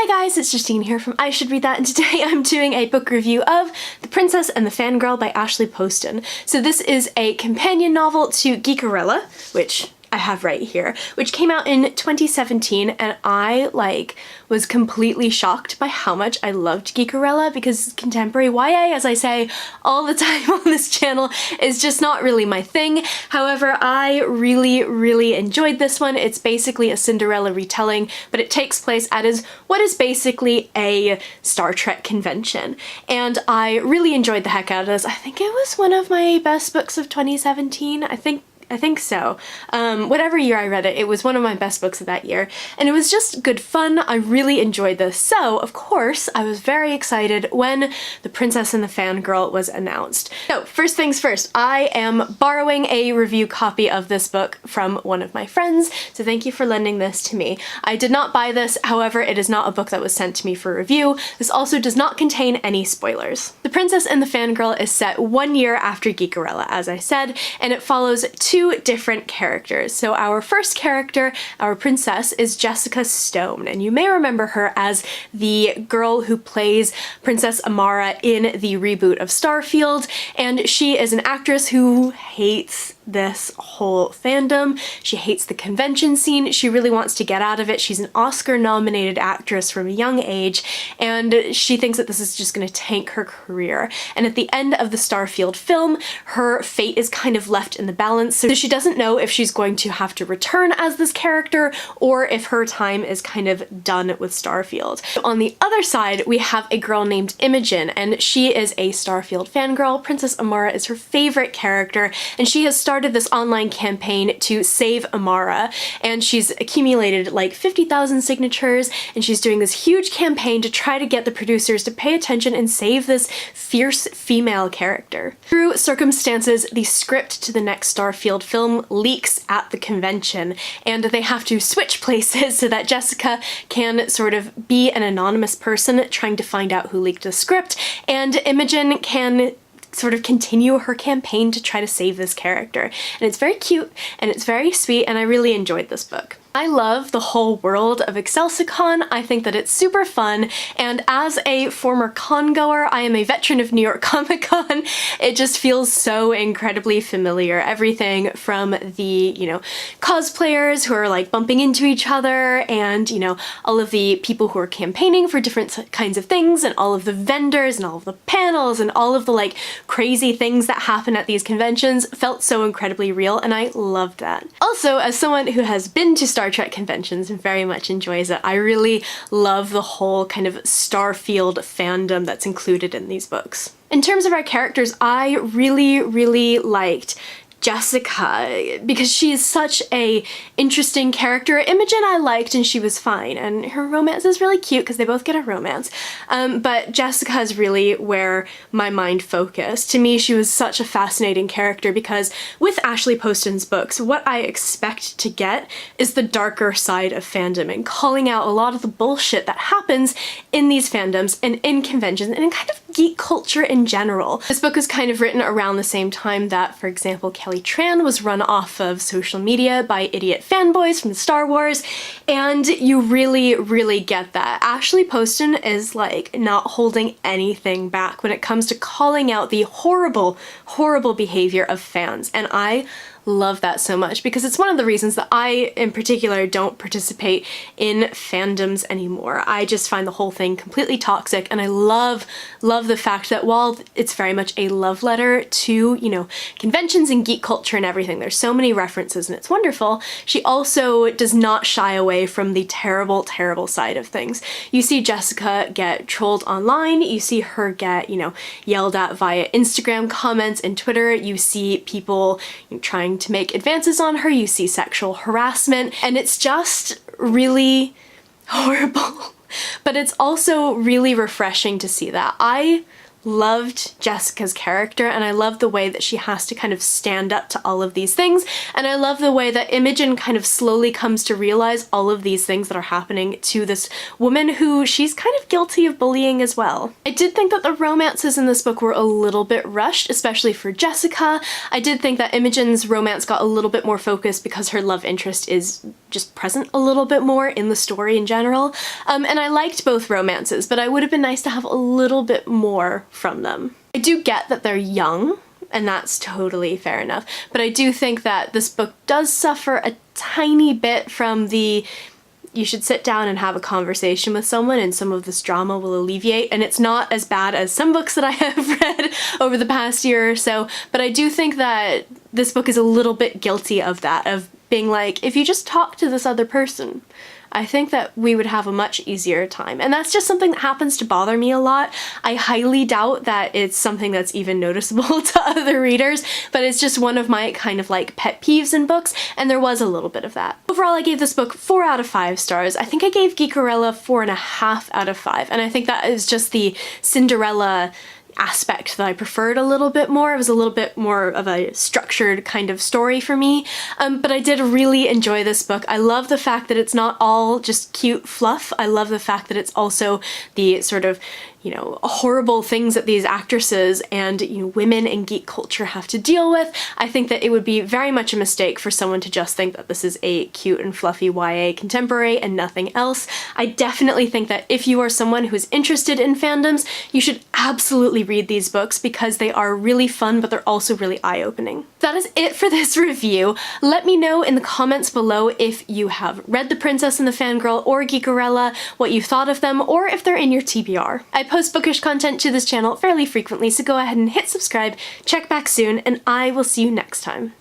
Hi guys, it's Justine here from I Should Read That, and today I'm doing a book review of The Princess and the Fangirl by Ashley Poston. So this is a companion novel to Geekerella, which I have right here, which came out in 2017, and I was completely shocked by how much I loved Geekerella, because contemporary YA, as I say all the time on this channel, is just not really my thing. However, I really enjoyed this one. It's basically a Cinderella retelling, but it takes place at what is basically a Star Trek convention, and I really enjoyed the heck out of this. I think it was one of my best books of 2017. I think so. Whatever year I read it, it was one of my best books of that year, and it was just good fun. I really enjoyed this. So, of course, I was very excited when The Princess and the Fangirl was announced. So, first things first, I am borrowing a review copy of this book from one of my friends, so thank you for lending this to me. I did not buy this, however, it is not a book that was sent to me for review. This also does not contain any spoilers. The Princess and the Fangirl is set 1 year after Geekerella, as I said, and it follows two different characters. So our first character, our princess, is Jessica Stone, and you may remember her as the girl who plays Princess Amara in the reboot of Starfield, and she is an actress who hates this whole fandom. She hates the convention scene. She really wants to get out of it. She's an Oscar-nominated actress from a young age, and she thinks that this is just going to tank her career. And at the end of the Starfield film, her fate is kind of left in the balance, so she doesn't know if she's going to have to return as this character or if her time is kind of done with Starfield. On the other side, we have a girl named Imogen, and she is a Starfield fangirl. Princess Amara is her favorite character, and she has started this online campaign to save Amara, and she's accumulated like 50,000 signatures, and she's doing this huge campaign to try to get the producers to pay attention and save this fierce female character. Through circumstances, the script to the next Starfield film leaks at the convention, and they have to switch places so that Jessica can sort of be an anonymous person trying to find out who leaked the script, and Imogen can sort of continue her campaign to try to save this character. And it's very cute and it's very sweet, and I really enjoyed this book. I love the whole world of ExcelsiCon. I think that it's super fun, and as a former con goer, I am a veteran of New York Comic Con. It just feels so incredibly familiar. Everything from the, cosplayers who are like bumping into each other, and, all of the people who are campaigning for different kinds of things, and all of the vendors and all of the panels and all of the crazy things that happen at these conventions felt so incredibly real, and I loved that. Also, as someone who has been to Star Trek conventions and very much enjoys it, I really love the whole kind of Starfield fandom that's included in these books. In terms of our characters, I really liked Jessica, because she is such a interesting character. Imogen I liked, and she was fine, and her romance is really cute because they both get a romance, but Jessica is really where my mind focused. To me, she was such a fascinating character because with Ashley Poston's books, what I expect to get is the darker side of fandom and calling out a lot of the bullshit that happens in these fandoms and in conventions and in kind of geek culture in general. This book was kind of written around the same time that, for example, Kelly Tran was run off of social media by idiot fanboys from Star Wars, and you really get that. Ashley Poston is not holding anything back when it comes to calling out the horrible behavior of fans, and I love that so much because it's one of the reasons that I, in particular, don't participate in fandoms anymore. I just find the whole thing completely toxic, and I love the fact that while it's very much a love letter to, conventions and geek culture and everything, there's so many references and it's wonderful, she also does not shy away from the terrible side of things. You see Jessica get trolled online, you see her get, yelled at via Instagram comments and Twitter, you see people trying to make advances on her, you see sexual harassment, and it's just really horrible. But it's also really refreshing to see that. I loved Jessica's character, and I love the way that she has to kind of stand up to all of these things, and I love the way that Imogen kind of slowly comes to realize all of these things that are happening to this woman who she's kind of guilty of bullying as well. I did think that the romances in this book were a little bit rushed, especially for Jessica. I did think that Imogen's romance got a little bit more focused because her love interest is just present a little bit more in the story in general. And I liked both romances, but I would have been nice to have a little bit more from them. I do get that they're young, and that's totally fair enough, but I do think that this book does suffer a tiny bit from the you should sit down and have a conversation with someone and some of this drama will alleviate, and it's not as bad as some books that I have read over the past year or so, but I do think that this book is a little bit guilty of that, of being like, if you just talk to this other person, I think that we would have a much easier time. And that's just something that happens to bother me a lot. I highly doubt that it's something that's even noticeable to other readers, but it's just one of my kind of like pet peeves in books, and there was a little bit of that. Overall, I gave this book 4 out of 5 stars. I think I gave Geekerella 4.5 out of 5, and I think that is just the Cinderella aspect that I preferred a little bit more. It was a little bit more of a structured kind of story for me, but I did really enjoy this book. I love the fact that it's not all just cute fluff. I love the fact that it's also the sort of, you know, horrible things that these actresses and, you know, women in geek culture have to deal with. I think that it would be very much a mistake for someone to just think that this is a cute and fluffy YA contemporary and nothing else. I definitely think that if you are someone who's interested in fandoms, you should absolutely read these books because they are really fun, but they're also really eye-opening. That is it for this review. Let me know in the comments below if you have read The Princess and the Fangirl or Geekerella, what you thought of them, or if they're in your TBR. I post bookish content to this channel fairly frequently, so go ahead and hit subscribe, check back soon, and I will see you next time.